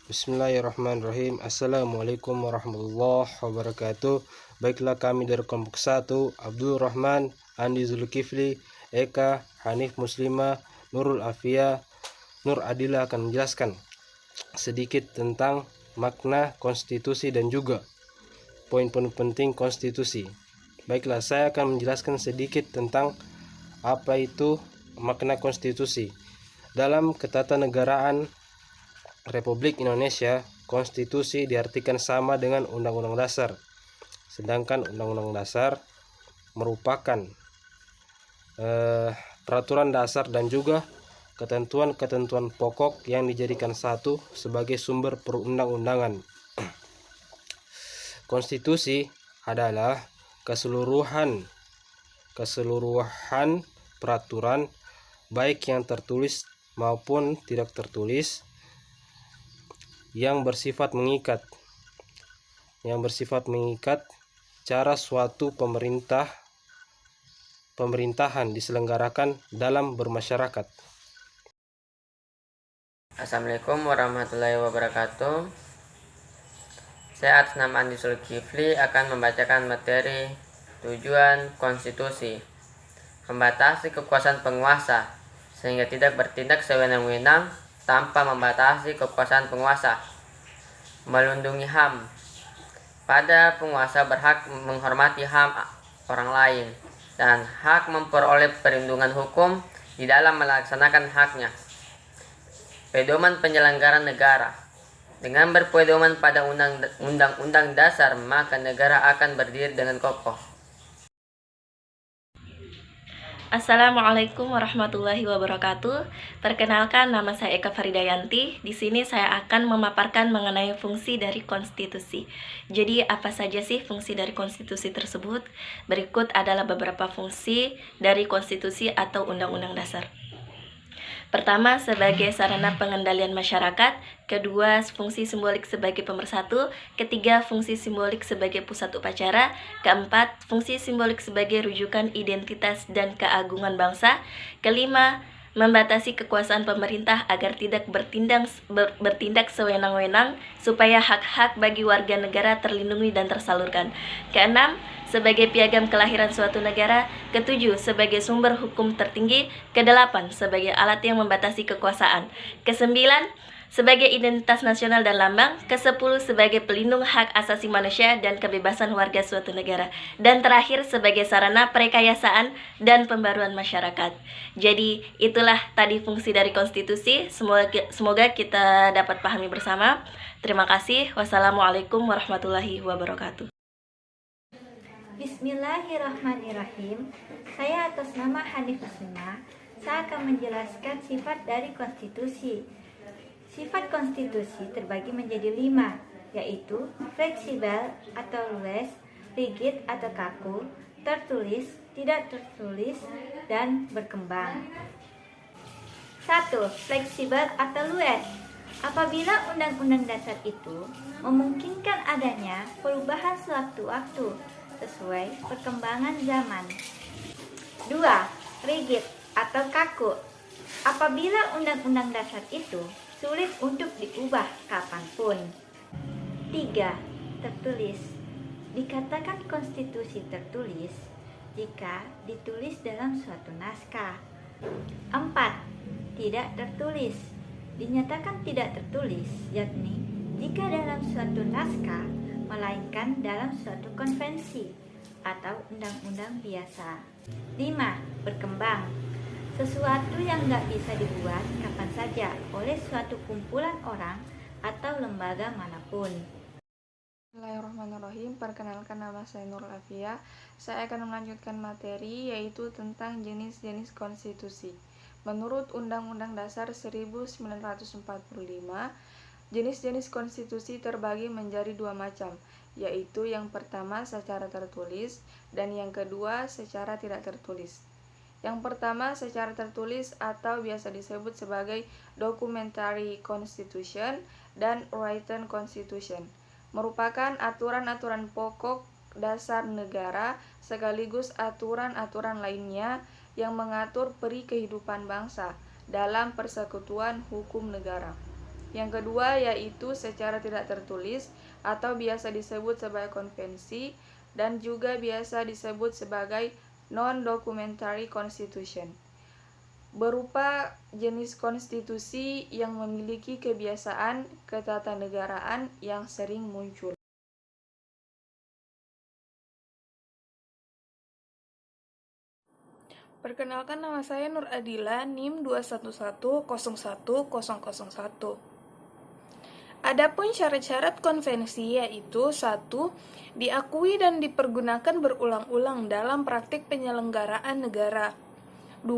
Bismillahirrahmanirrahim. Assalamualaikum warahmatullahi wabarakatuh. Baiklah, kami dari kelompok 1, Abdul Rahman, Andi Zulkifli, Eka, Hanif Muslima, Nurul Afia, Nur Adila akan menjelaskan sedikit tentang makna konstitusi dan juga poin-poin penting konstitusi. Baiklah, saya akan menjelaskan sedikit tentang apa itu makna konstitusi. Dalam ketatanegaraan Republik Indonesia, konstitusi diartikan sama dengan Undang-Undang Dasar. Sedangkan Undang-Undang Dasar merupakan peraturan dasar dan juga ketentuan-ketentuan pokok yang dijadikan satu sebagai sumber perundang-undangan. Konstitusi adalah keseluruhan peraturan baik yang tertulis maupun tidak tertulis yang bersifat mengikat cara suatu pemerintahan diselenggarakan dalam bermasyarakat. Assalamualaikum warahmatullahi wabarakatuh. Saya atas nama Andi Zulkifli akan membacakan materi tujuan konstitusi. Membatasi kekuasaan penguasa sehingga tidak bertindak sewenang-wenang tanpa membatasi kekuasaan penguasa. Melindungi HAM. Pada penguasa berhak menghormati HAM orang lain dan hak memperoleh perlindungan hukum di dalam melaksanakan haknya. Pedoman penyelenggaraan negara. Dengan berpedoman pada Undang-Undang Dasar, maka negara akan berdiri dengan kokoh. Assalamualaikum warahmatullahi wabarakatuh. Perkenalkan, nama saya Eka Faridayanti. Di sini saya akan memaparkan mengenai fungsi dari konstitusi. Jadi, apa saja sih fungsi dari konstitusi tersebut? Berikut adalah beberapa fungsi dari konstitusi atau undang-undang dasar. Pertama, sebagai sarana pengendalian masyarakat. Kedua, fungsi simbolik sebagai pemersatu. Ketiga, fungsi simbolik sebagai pusat upacara. Keempat, fungsi simbolik sebagai rujukan identitas dan keagungan bangsa. Kelima, membatasi kekuasaan pemerintah agar tidak bertindak sewenang-wenang supaya hak-hak bagi warga negara terlindungi dan tersalurkan. Keenam, sebagai piagam kelahiran suatu negara. Ketujuh, sebagai sumber hukum tertinggi. Kedelapan, sebagai alat yang membatasi kekuasaan. Kesembilan, sebagai identitas nasional dan lambang. Kesepuluh, sebagai pelindung hak asasi manusia dan kebebasan warga suatu negara. Dan terakhir, sebagai sarana perekayasaan dan pembaruan masyarakat. Jadi, itulah tadi fungsi dari konstitusi. Semoga kita dapat pahami bersama. Terima kasih. Wassalamualaikum warahmatullahi wabarakatuh. Bismillahirrahmanirrahim. Saya atas nama Hanif Muslima, saya akan menjelaskan sifat dari konstitusi. Sifat konstitusi terbagi menjadi 5, yaitu fleksibel atau luas, rigid atau kaku, tertulis, tidak tertulis, dan berkembang. 1. Fleksibel atau luas. Apabila undang-undang dasar itu memungkinkan adanya perubahan sewaktu-waktu sesuai perkembangan zaman. 2. Rigid atau kaku. Apabila undang-undang dasar itu sulit untuk diubah kapanpun. 3. Tertulis. Dikatakan konstitusi tertulis jika ditulis dalam suatu naskah. 4. Tidak tertulis. Dinyatakan tidak tertulis, yakni jika dalam suatu naskah melainkan dalam suatu konvensi atau undang-undang biasa. 5. Berkembang. Sesuatu yang nggak bisa dibuat kapan saja oleh suatu kumpulan orang atau lembaga manapun. Bismillahirrahmanirrahim. Perkenalkan, nama saya Nurul Afia. Saya akan melanjutkan materi yaitu tentang jenis-jenis konstitusi. Menurut Undang-Undang Dasar 1945, jenis-jenis konstitusi terbagi menjadi 2 macam, yaitu yang pertama secara tertulis dan yang kedua secara tidak tertulis. Yang pertama secara tertulis atau biasa disebut sebagai Documentary Constitution dan Written Constitution, merupakan aturan-aturan pokok dasar negara sekaligus aturan-aturan lainnya yang mengatur peri kehidupan bangsa dalam persekutuan hukum negara. Yang kedua yaitu secara tidak tertulis atau biasa disebut sebagai konvensi dan juga biasa disebut sebagai non-documentary constitution, berupa jenis konstitusi yang memiliki kebiasaan ketatanegaraan yang sering muncul. Perkenalkan, nama saya Nur Adila, NIM 211010101. Adapun syarat-syarat konvensi yaitu 1. Diakui dan dipergunakan berulang-ulang dalam praktik penyelenggaraan negara. 2.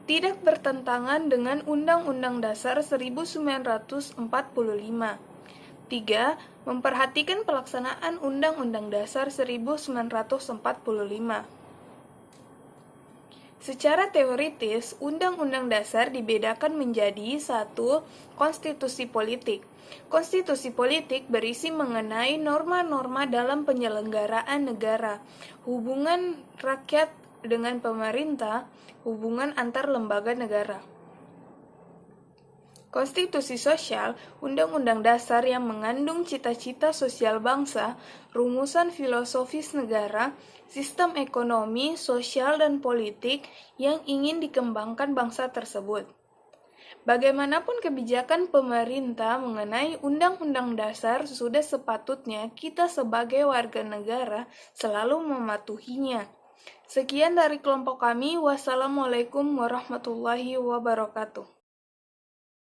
Tidak bertentangan dengan Undang-Undang Dasar 1945. 3. Memperhatikan pelaksanaan Undang-Undang Dasar 1945. Secara teoritis, Undang-Undang Dasar dibedakan menjadi 1. Konstitusi politik. Konstitusi politik berisi mengenai norma-norma dalam penyelenggaraan negara, hubungan rakyat dengan pemerintah, hubungan antar lembaga negara. Konstitusi sosial, undang-undang dasar yang mengandung cita-cita sosial bangsa, rumusan filosofis negara, sistem ekonomi, sosial, dan politik yang ingin dikembangkan bangsa tersebut. Bagaimanapun kebijakan pemerintah mengenai undang-undang dasar, sudah sepatutnya kita sebagai warga negara selalu mematuhinya. Sekian dari kelompok kami. Wassalamualaikum warahmatullahi wabarakatuh.